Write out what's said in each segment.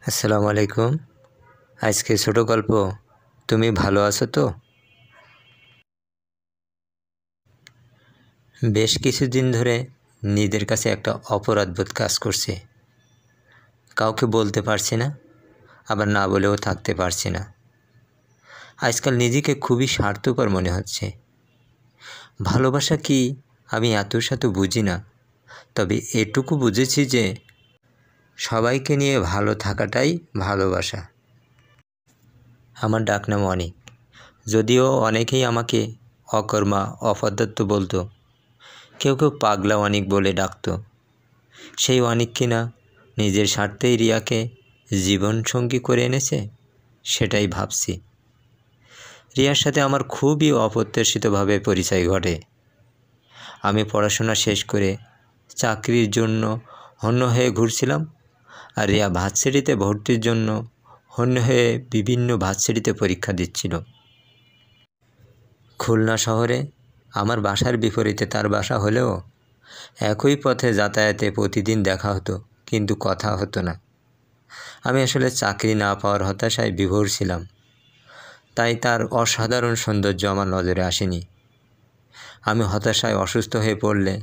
আসসালামু আলাইকুম। আজকে ছোট গল্প তুমি ভালো আছো তো? বেশ কিছুদিন ধরে নিজের কাছে একটা অপরাধবোধ কাজ করছে। কাউকে বলতে পারছি না, আবার না বলেও থাকতে পারছি না। আজকাল নিজেকে খুবই স্বার্থপর মনে হচ্ছে। ভালোবাসা কি আমি এত বুঝি না, তবে এটুকু বুঝেছি যে সবাইকে নিয়ে ভালো থাকাটাই ভালোবাসা। আমার ডাকনাম অনিক, যদিও অনেকেই আমাকে অকর্মা অপদার্থ বলতো। কেউ পাগলা অনিক বলে ডাকতো। সেই অনিক কিনা নিজের স্বার্থেই রিয়াকে জীবনসঙ্গী করে এনেছে, সেটাই ভাবছি। রিয়ার সাথে আমার খুবই অপ্রত্যাশিতভাবে পরিচয় ঘটে। আমি পড়াশোনা শেষ করে চাকরির জন্য হন্য হয়ে ঘুরছিলাম, আর রিয়া ভার্সিটিতে ভর্তির জন্য হন্য হয়ে বিভিন্ন ভার্সিটিতে পরীক্ষা দিচ্ছিল। খুলনা শহরে আমার বাসার বিপরীতে তার বাসা হলেও একই পথে যাতায়াতে প্রতিদিন দেখা হতো, কিন্তু কথা হতো না। আমি আসলে চাকরি না পাওয়ার হতাশায় বিভোর ছিলাম, তাই তার অসাধারণ সৌন্দর্য আমার নজরে আসেনি। আমি হতাশায় অসুস্থ হয়ে পড়লে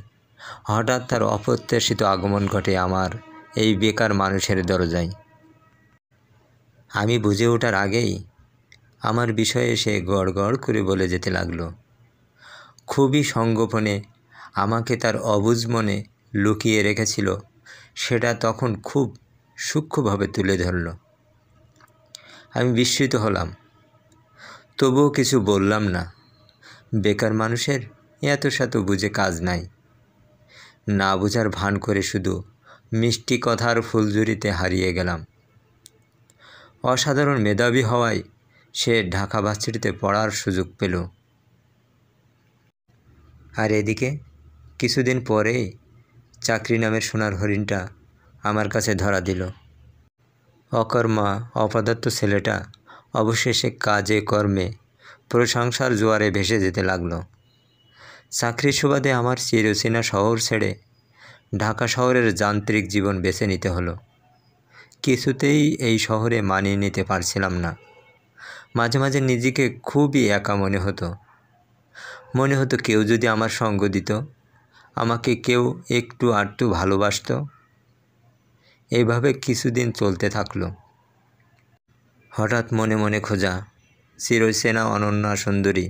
হঠাৎ তার অপ্রত্যাশিত আগমন ঘটে আমার এই বেকার মানুষের দরজায়। আমি বুঝে ওঠার আগেই আমার বিষয়ে সে গড় করে বলে যেতে লাগলো। খুবই সংগোপনে আমাকে তার অবুঝ মনে লুকিয়ে রেখেছিল, সেটা তখন খুব সূক্ষ্মভাবে তুলে ধরল। আমি বিস্মিত হলাম, তবুও কিছু বললাম না। বেকার মানুষের এত বুঝে কাজ নাই। না বুঝার ভান করে শুধু মিষ্টি কথার ফুলঝুরিতে হারিয়ে গেলাম। অসাধারণ মেধাবী হওয়ায় সে ঢাকা ভার্সিটিতে পড়ার সুযোগ পেল। আর এদিকে কিছুদিন পরেই চাকরি নামের সোনার হরিণটা আমার কাছে ধরা দিল। অকর্মা অপদার্থ ছেলেটা অবশেষে কাজে কর্মে প্রশংসার জোয়ারে ভেসে যেতে লাগলো। চাকরির সুবাদে আমার চিরচেনা শহর ছেড়ে ঢাকা শহরের যান্ত্রিক জীবন বেছে নিতে হলো। কিছুতেই এই শহরে মানিয়ে নিতে পারছিলাম না। মাঝে মাঝে নিজেকে খুবই একা মনে হতো কেউ যদি আমার সঙ্গ দিত, আমাকে কেউ একটু আধটু ভালোবাসত। এইভাবে কিছুদিন চলতে থাকলো। হঠাৎ মনে খোঁজা চিরচেনা অনন্যা সুন্দরী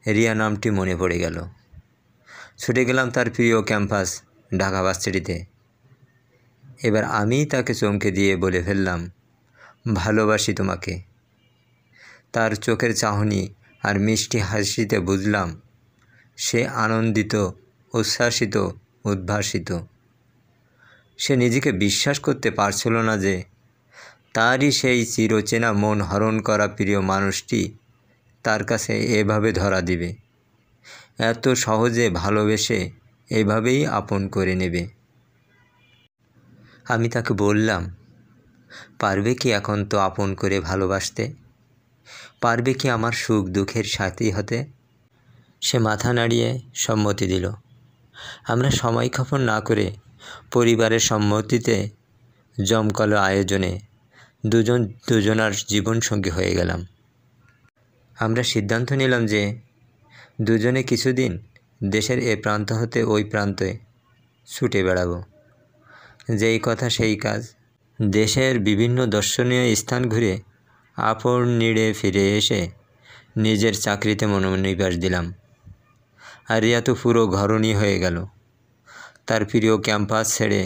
রিয়া নামটি মনে পড়ে গেল। ছুটে গেলাম তার প্রিয় ক্যাম্পাস ঢাকা ভার্সিটিতে। এবার আমি তাকে চমকে দিয়ে বলে ফেললাম, ভালোবাসি তোমাকে। তার চোখের চাহনি আর মিষ্টি হাসিতে বুঝলাম সে আনন্দিত, উচ্ছ্বাসিত, উদ্ভাসিত। সে নিজেকে বিশ্বাস করতে পারছিল না যে তারই সেই চিরচেনা মন হরণ করা প্রিয় মানুষটি তার কাছে এভাবে ধরা দিবে, এত সহজে ভালোবেসে এভাবেই আপন করে নেবে। আমি তাকে বললাম, পারবে কি এখন তো আপন করে ভালোবাসতে? পারবে কি আমার সুখ দুঃখের সাথী হতে? সে মাথা নাড়িয়ে সম্মতি দিল। আমরা সময় ক্ষেপণ না করে পরিবারের সম্মতিতে জমকালো আয়োজনে দুজনার জীবনসঙ্গী হয়ে গেলাম। আমরা সিদ্ধান্ত নিলাম যে দুজনে কিছুদিন দেশের এ প্রান্ত হতে ওই প্রান্তে ছুটে বেড়াবো। যেই কথা সেই কাজ। দেশের বিভিন্ন দর্শনীয় স্থান ঘুরে আপন নিড়ে ফিরে এসে নিজের চাকরিতে মনোনিবেশ দিলাম। আর রিয়া তো পুরো ঘরণী হয়ে গেল। তার প্রিয় ক্যাম্পাস ছেড়ে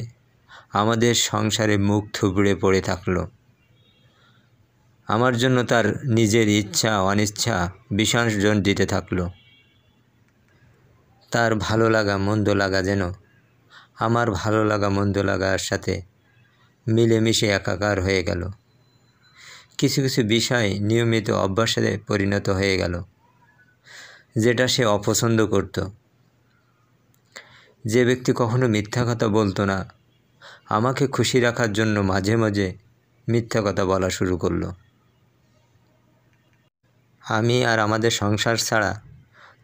আমাদের সংসারে মুখ থুবড়ে পড়ে থাকলো। আমার জন্য তার নিজের ইচ্ছা অনিচ্ছা বিসর্জন দিতে থাকলো। তার ভালো লাগা মন্দ লাগা যেন আমার ভালো লাগা মন্দ লাগার সাথে মিলেমিশে একাকার হয়ে গেল। কিছু বিষয় নিয়মিত অভ্যাসে পরিণত হয়ে গেল, যেটা সে অপছন্দ করত। যে ব্যক্তি কখনো মিথ্যা কথা বলতো না, আমাকে খুশি রাখার জন্য মাঝে মাঝে মিথ্যা কথা বলা শুরু করলো। আমি আর আমাদের সংসার ছাড়া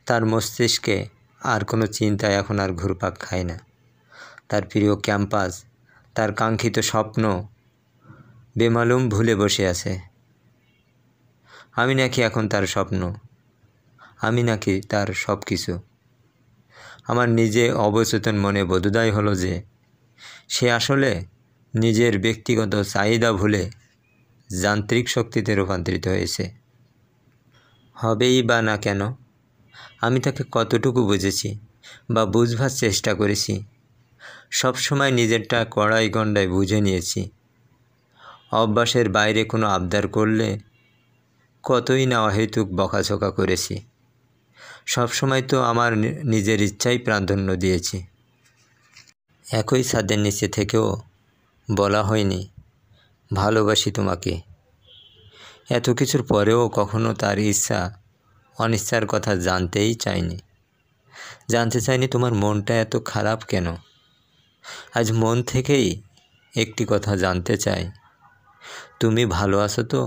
তার মস্তিষ্কে আর কোনো চিন্তা এখন আর ঘুরপাক খায় না। তার প্রিয় ক্যাম্পাস, তার কাঙ্ক্ষিত স্বপ্ন, বেমালুম ভুলে বসে আছে। আমি নাকি এখন তার স্বপ্ন, আমি নাকি তার সব কিছু। আমার নিজে অবচেতন মনে বোধোদয় হলো যে সে আসলে নিজের ব্যক্তিগত চাহিদা ভুলে যান্ত্রিক শক্তিতে রূপান্তরিত হয়েছে। হবেই বা না কেন? আমি তাকে কতটুকু বুঝেছি বা বুঝবার চেষ্টা করেছি? সবসময় নিজেরটা কড়াই গণ্ডায় বুঝে নিয়েছি। অভ্যাসের বাইরে কোনো আবদার করলে কতই না অহেতুক বকাঝকা করেছি। সবসময় তো আমার নিজের ইচ্ছাই প্রাধান্য দিয়েছি। একই ছাদের নিচে থেকেও বলা হয়নি ভালোবাসি তোমাকে। এত কিছুর পরেও কখনো তার ইচ্ছা অনিচ্ছার কথা জানতেই চাইনি। জানতে চাইনি তোমার মনটা এত খারাপ কেন। আজ মন থেকেই একটি কথা জানতে চাই, তুমি ভালো আছো তো?